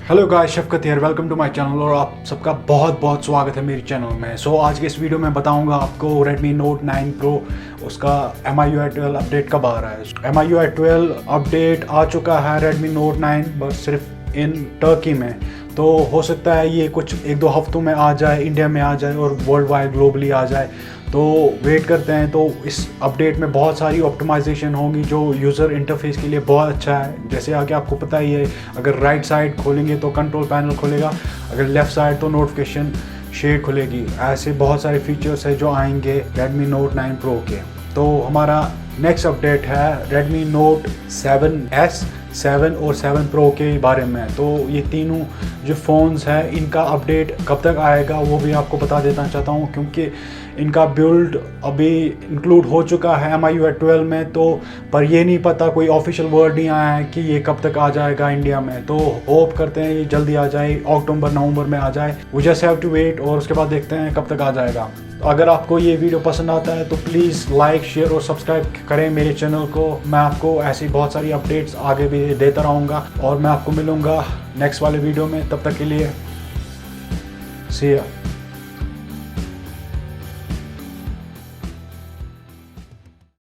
Hello guys, Shafqat here, welcome to my channel और आप सबका बहुत बहुत स्वागत है मेरे चैनल में। आज के इस वीडियो में बताऊंगा आपको Redmi Note 9 Pro उसका MIUI 12 अपडेट कब आ रहा है। MIUI 12 अपडेट आ चुका है Redmi Note 9 बस सिर्फ इन टर्की में, तो हो सकता है ये कुछ 1-2 हफ्तों में आ जाए, इंडिया में आ जाए और वर्ल्ड वाइड ग्लोबली आ जाए। तो वेट करते हैं। तो इस अपडेट में बहुत सारी ऑप्टिमाइजेशन होगी जो यूज़र इंटरफेस के लिए बहुत अच्छा है। जैसे आगे आपको पता ही है, अगर राइट साइड खोलेंगे तो कंट्रोल पैनल खुलेगा, अगर लेफ़्ट साइड तो नोटिफिकेशन शेड खुलेगी। ऐसे बहुत सारे फीचर्स है जो आएंगे Redmi Note 9 Pro के। तो हमारा नेक्स्ट अपडेट है Redmi Note 7S, 7 और 7 Pro के बारे में। तो ये तीनों जो फ़ोन्स हैं इनका अपडेट कब तक आएगा वो भी आपको बता देना चाहता हूँ, क्योंकि इनका बिल्ड अभी इंक्लूड हो चुका है MIUI 12 में। तो पर ये नहीं पता, कोई ऑफिशियल वर्ड नहीं आया है कि ये कब तक आ जाएगा इंडिया में। तो होप करते हैं ये जल्दी आ जाए, अक्टूबर नवंबर में आ जाए। We just have to wait और उसके बाद देखते हैं कब तक आ जाएगा। तो अगर आपको ये वीडियो पसंद आता है तो प्लीज़ लाइक, शेयर और सब्सक्राइब करें मेरे चैनल को। मैं आपको ऐसी बहुत सारी अपडेट्स आगे भी देता रहूँगा और मैं आपको मिलूँगा नेक्स्ट वाले वीडियो में। तब तक के लिए सी या।